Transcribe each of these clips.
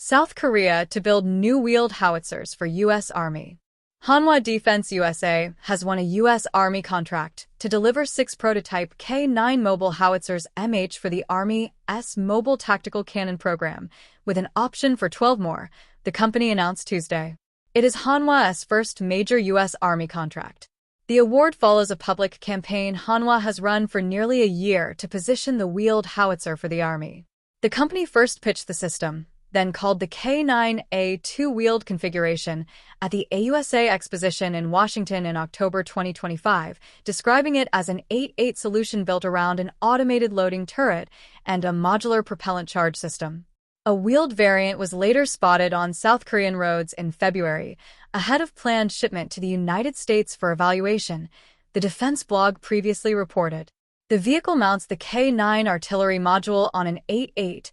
South Korea to build new wheeled howitzers for U.S. Army. Hanwha Defense USA has won a U.S. Army contract to deliver 6 prototype K9 Mobile Howitzers MH for the Army's Mobile Tactical Cannon program, with an option for 12 more, the company announced Tuesday. It is Hanwha's first major U.S. Army contract. The award follows a public campaign Hanwha has run for nearly a year to position the wheeled howitzer for the Army. The company first pitched the system, then called the K9A two-wheeled configuration, at the AUSA Exposition in Washington in October 2025, describing it as an 8-8 solution built around an automated loading turret and a modular propellant charge system. A wheeled variant was later spotted on South Korean roads in February, ahead of planned shipment to the United States for evaluation, the defense blog previously reported. The vehicle mounts the K9 artillery module on an 8-8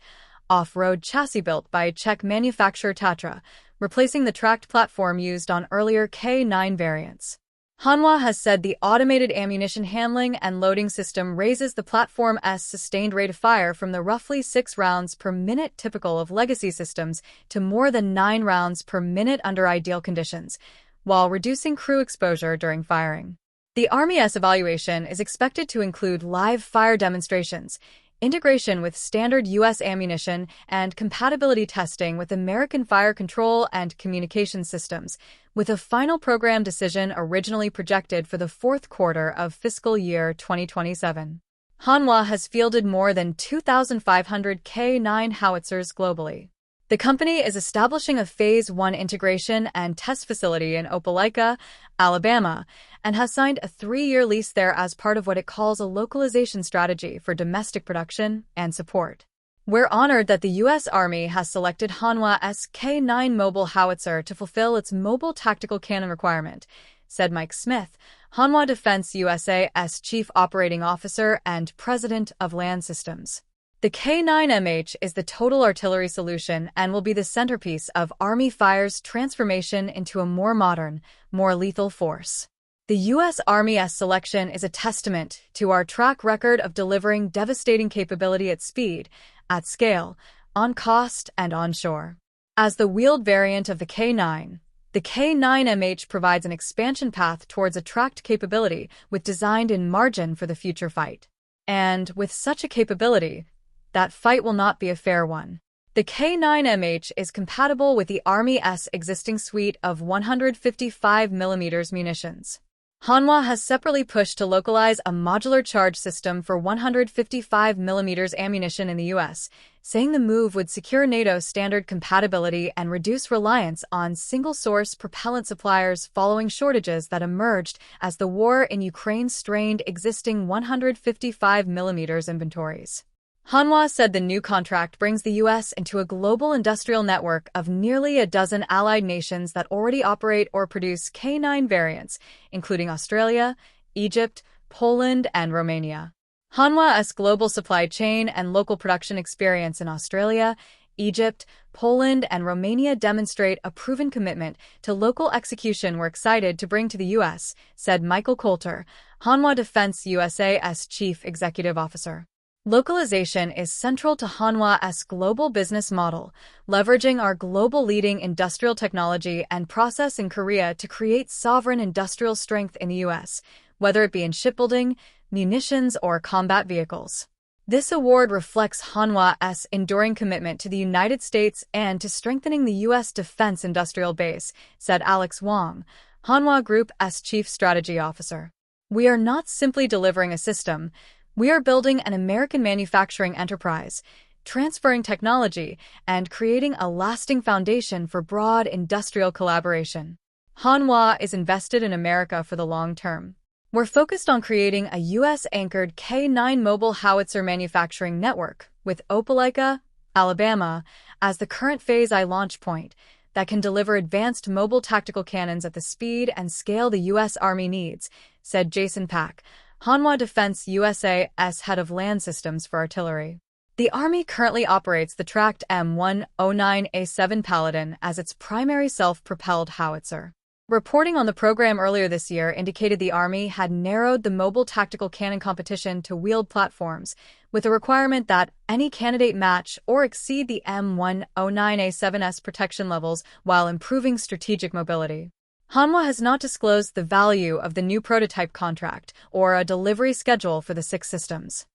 off-road chassis built by Czech manufacturer Tatra, replacing the tracked platform used on earlier K9 variants. Hanwha has said the automated ammunition handling and loading system raises the platform's sustained rate of fire from the roughly 6 rounds per minute typical of legacy systems to more than 9 rounds per minute under ideal conditions, while reducing crew exposure during firing. The Army's evaluation is expected to include live fire demonstrations, integration with standard U.S. ammunition, and compatibility testing with American fire control and communication systems, with a final program decision originally projected for the fourth quarter of fiscal year 2027. Hanwha has fielded more than 2,500 K9 howitzers globally. The company is establishing a Phase 1 integration and test facility in Opelika, Alabama, and has signed a 3-year lease there as part of what it calls a localization strategy for domestic production and support. We're honored that the U.S. Army has selected Hanwha's K9 Mobile Howitzer to fulfill its mobile tactical cannon requirement, said Mike Smith, Hanwha Defense USA's Chief Operating Officer and President of Land Systems. The K9MH is the total artillery solution and will be the centerpiece of Army Fire's transformation into a more modern, more lethal force. The U.S. Army's selection is a testament to our track record of delivering devastating capability at speed, at scale, on cost, and onshore. As the wheeled variant of the K9MH provides an expansion path towards a tracked capability designed in margin for the future fight. And with such a capability, that fight will not be a fair one. The K9MH is compatible with the Army's existing suite of 155mm munitions. Hanwha has separately pushed to localize a modular charge system for 155mm ammunition in the U.S., saying the move would secure NATO standard compatibility and reduce reliance on single-source propellant suppliers following shortages that emerged as the war in Ukraine strained existing 155mm inventories. Hanwha said the new contract brings the U.S. into a global industrial network of nearly a dozen allied nations that already operate or produce K9 variants, including Australia, Egypt, Poland, and Romania. Hanwha's global supply chain and local production experience in Australia, Egypt, Poland, and Romania demonstrate a proven commitment to local execution we're excited to bring to the U.S., said Michael Coulter, Hanwha Defense USA's Chief Executive Officer. Localization is central to Hanwha's global business model, leveraging our global leading industrial technology and process in Korea to create sovereign industrial strength in the U.S., whether it be in shipbuilding, munitions, or combat vehicles. This award reflects Hanwha's enduring commitment to the United States and to strengthening the U.S. defense industrial base, said Alex Wong, Hanwha Group's Chief Strategy Officer. We are not simply delivering a system. We are building an American manufacturing enterprise, transferring technology, and creating a lasting foundation for broad industrial collaboration. Hanwha is invested in America for the long term. We're focused on creating a U.S.-anchored K9 mobile howitzer manufacturing network, with Opelika, Alabama, as the current Phase I launch point that can deliver advanced mobile tactical cannons at the speed and scale the U.S. Army needs, said Jason Pack, Hanwha Defense USA's head of land systems for artillery. The Army currently operates the tracked M109A7 Paladin as its primary self-propelled howitzer. Reporting on the program earlier this year indicated the Army had narrowed the mobile tactical cannon competition to wheeled platforms, with a requirement that any candidate match or exceed the M109A7S protection levels while improving strategic mobility. Hanwha has not disclosed the value of the new prototype contract or a delivery schedule for the 6 systems.